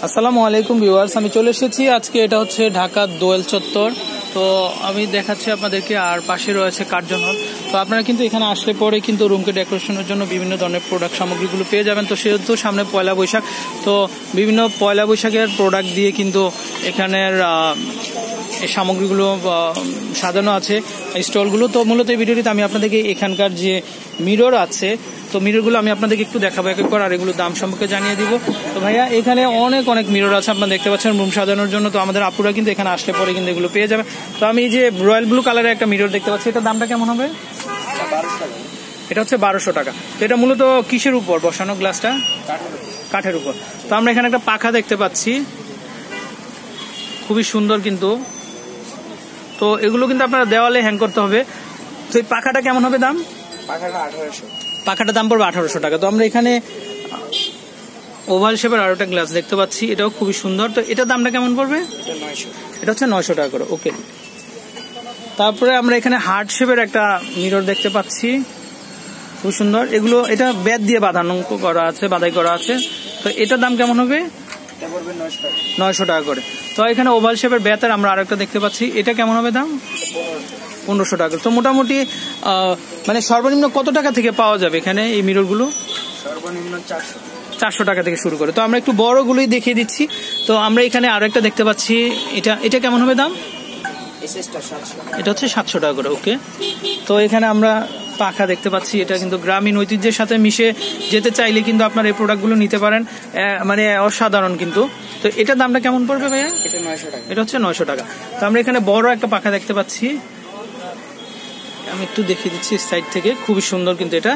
আসসালামু আলাইকুম ভিউয়ার্স, আমি চলে এসেছি আজকে। এটা হচ্ছে ঢাকা দোয়েল চত্বর। তো আমি দেখাচ্ছি আপনাদেরকে, আর পাশে রয়েছে কার্জন হল। তো আপনারা কিন্তু এখানে আসলে পরে কিন্তু রুমকে ডেকোরেশনের জন্য বিভিন্ন ধরনের প্রোডাক্ট সামগ্রীগুলো পেয়ে যাবেন। তো সেহেতু সামনে পয়লা বৈশাখ, তো বিভিন্ন পয়লা বৈশাখের প্রোডাক্ট দিয়ে কিন্তু এখানের এই সামগ্রীগুলো সাজানো আছে স্টলগুলো। তো মূলত এই ভিডিওটিতে আমি আপনাদেরকে এখানকার যে মিরর আছে, তো মিররগুলো আমি আপনাদেরকে একটু দেখাবো এক এক করে, আর এগুলো দাম সম্পর্কে জানিয়ে দিব। তো ভাইয়া এখানে অনেক মিরর আছে, আপনারা দেখতে পাচ্ছেন রুম সাজানোর জন্য। তো আমাদের আপুরা কিন্তু এখানে আসলে পরে কিন্তু এগুলো পেয়ে যাবে। তো আমি এই যে রয়্যাল ব্লু কালারের একটা মিরর দেখতে পাচ্ছি, এটার দামটা কেমন হবে? এটা হচ্ছে 1200 টাকা। তো এটা মূলত কিসের উপর বসানো? গ্লাসটা কাঠের উপর। তো আমরা এখানে একটা পাখা দেখতে পাচ্ছি, খুবই সুন্দর কিন্তু। তো এগুলো কিন্তু আপনারা দেওয়ালে হ্যাং করতে হবে। তো এই পাখাটা কেমন হবে দাম? পাখাটার দাম পড়বে 1800 টাকা। তো আমরা এখানে ওভাল শেপের আরো একটা গ্লাস দেখতে পাচ্ছি, এটাও খুবই সুন্দর। তো এটার দামটা কেমন পড়বে? এটা হচ্ছে 900 টাকা করে। ওকে। তারপরে আমরা এখানে হার্ট শেপের একটা মিরর দেখতে পাচ্ছি, খুব সুন্দর। এগুলো এটা বেত দিয়ে বাধাই করা আছে। তো এটার দাম কেমন হবে? 900 টাকা করে। তো এখানে ওভাল শেপের বেতের আমরা আরেকটা দেখতে পাচ্ছি, এটা কেমন হবে দাম? 1500 টাকা। তো মোটামুটি মানে সর্বনিম্ন কত টাকা থেকে পাওয়া যাবে এখানে এই মিররগুলো? সর্বনিম্ন 400 টাকা থেকে শুরু করে। তো আমরা একটু বড়গুলোই দেখিয়ে দিচ্ছি। তো আমরা এখানে আরো একটা দেখতে পাচ্ছি, এটা কেমন হবে দাম? এটা হচ্ছে 700 টাকা করে। ওকে। তো এখানে আমরা পাখা দেখতে পাচ্ছি, এটা কিন্তু গ্রামীণ ঐতিহ্যের সাথে মিশে যেতে চাইলে কিন্তু আপনার এই প্রোডাক্টগুলো নিতে পারেন, মানে অসাধারণ কিন্তু। তো এটার দামটা কেমন পড়বে ভাইয়া? এটা 900 টাকা। এটা হচ্ছে 900 টাকা। তো আমরা এখানে বড় একটা পাখা দেখতে পাচ্ছি, আমি একটু দেখিয়ে দিচ্ছি সাইড থেকে, খুবই সুন্দর কিন্তু এটা।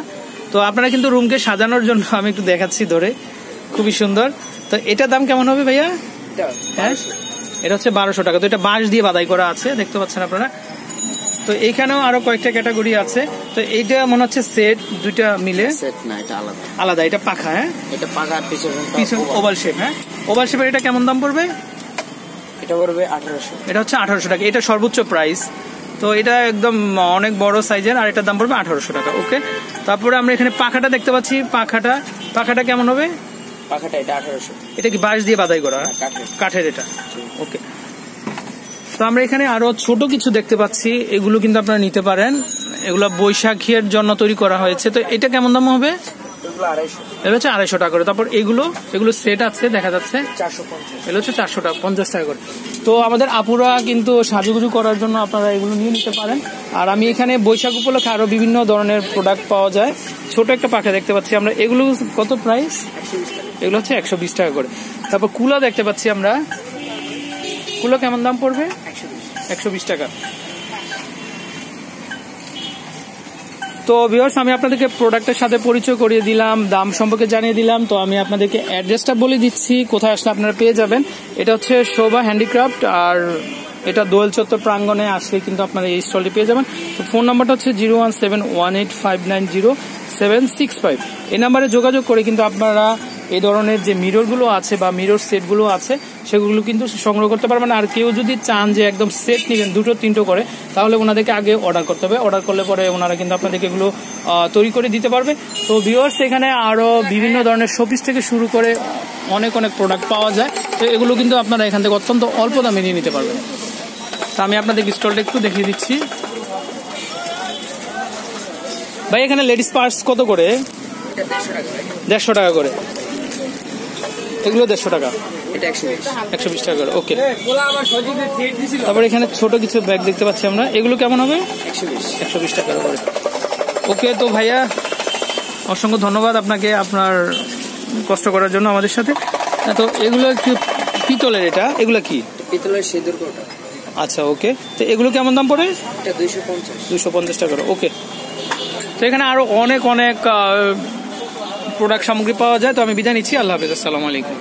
তো আপনারা কিন্তু রুমকে সাজানোর জন্য আমি একটু দেখাচ্ছি ধরে, খুবই সুন্দর। তো এটার দাম কেমন হবে ভাইয়া? হ্যাঁ, এটা হচ্ছে 1200 টাকা। তো এটা বাঁশ দিয়ে বাধাই করা আছে, দেখতে পাচ্ছেন আপনারা। তো এইখানেও আরো কয়েকটা ক্যাটাগরি আছে। তো এইটা মনে হচ্ছে সেট, দুইটা মিলে সেট না, এটা আলাদা। এটা পাখা, হ্যাঁ এটা পাখা, পিছন ওভাল শেপ। হ্যাঁ, ওভাল শেপের এটা কেমন দাম পড়বে? এটা পড়বে 1800। এটা হচ্ছে 1800 টাকা, এটা সর্বোচ্চ প্রাইস। তো এটা একদম অনেক বড় সাইজের, আর এটার দাম পড়বে 1800 টাকা। ওকে। তারপরে আমরা এখানে পাখাটা দেখতে পাচ্ছি, পাখাটা কেমন হবে? পাখাটা এটা 1800। এটা কি বাঁশ দিয়ে বাধাই করা? কাঠের এটা। ওকে। তো আমরা এখানে আরো ছোট কিছু দেখতে পাচ্ছি, এগুলো কিন্তু আপনারা নিতে পারেন, এগুলো বৈশাখীর জন্য তৈরি করা হয়েছে। তো এটা কেমন দাম হবে? এটা হচ্ছে 250 টাকা করে। তারপর এগুলো সেট আছে, দেখা যাচ্ছে 450। এগুলো হচ্ছে 450 টাকা করে। তো আমাদের আপুরা কিন্তু সাজুগুজু করার জন্য আপনারা এগুলো নিয়ে নিতে পারেন। আর আমি এখানে বৈশাখ উপলক্ষে আরো বিভিন্ন ধরনের প্রোডাক্ট পাওয়া যায়। ছোট একটা পাখা দেখতে পাচ্ছি আমরা, এগুলো কত প্রাইস? এগুলো হচ্ছে 120 টাকা করে। তারপর কুলা দেখতে পাচ্ছি আমরা, কুলা কেমন দাম পড়বে? 120 টাকা। তো ভিউয়ার্স, আমি আপনাদেরকে প্রোডাক্টের সাথে পরিচয় করিয়ে দিলাম, দাম সম্পর্কে জানিয়ে দিলাম। তো আমি আপনাদেরকে অ্যাড্রেসটা বলে দিচ্ছি, কোথায় আসলে আপনারা পেয়ে যাবেন। এটা হচ্ছে শোভা হ্যান্ডিক্রাফট, আর এটা দোয়েল চত্বর প্রাঙ্গণে আসলে কিন্তু আপনারা এই স্টলটি পেয়ে যাবেন। তো ফোন নাম্বারটা হচ্ছে 01718590765। এই নাম্বারে যোগাযোগ করে কিন্তু আপনারা এই ধরনের যে মিররগুলো আছে বা মিরর সেটগুলো আছে সেগুলো কিন্তু সংগ্রহ করতে পারবেন। আর কেউ যদি চান যে একদম সেট নেবেন 2-3 করে, তাহলে ওনাদেরকে আগে অর্ডার করতে হবে। অর্ডার করলে পরে ওনারা কিন্তু আপনাদেরকে এগুলো তৈরি করে দিতে পারবে। তো ভিউয়ার্স, এখানে আরো বিভিন্ন ধরনের শোপিস থেকে শুরু করে অনেক প্রোডাক্ট পাওয়া যায়। তো এগুলো কিন্তু আপনারা এখান থেকে অত্যন্ত অল্প দামে নিয়ে নিতে পারবেন। তো আমি আপনাদের স্টলটা একটু দেখিয়ে দিচ্ছি। ভাই এখানে লেডিস পার্স কত করে? 150 টাকা করে। এগুলো 150 টাকা, এটা 120 টাকা করে। ওকে। তারপর এখানে ছোট কিছু ব্যাগ দেখতে পাচ্ছি আমরা, এগুলো কেমন হবে? 120 টাকা করে। ওকে। তো ভাইয়া অসংখ্য ধন্যবাদ আপনাকে, আপনার কষ্ট করার জন্য আমাদের সাথে। তো এগুলো একটু পিতলের, এগুলো কি? পিতলের সিঁদুর কোটা। আচ্ছা, ওকে। তো এগুলো কেমন দাম পড়ে? এটা 250 টাকা করে। ওকে। তো এখানে আরো অনেক প্রোডাক্ট সামগ্রী পাওয়া যায়। তো আমি বিদায় নিচ্ছি, আল্লাহ হাফেজ, আসসালামু আলাইকুম।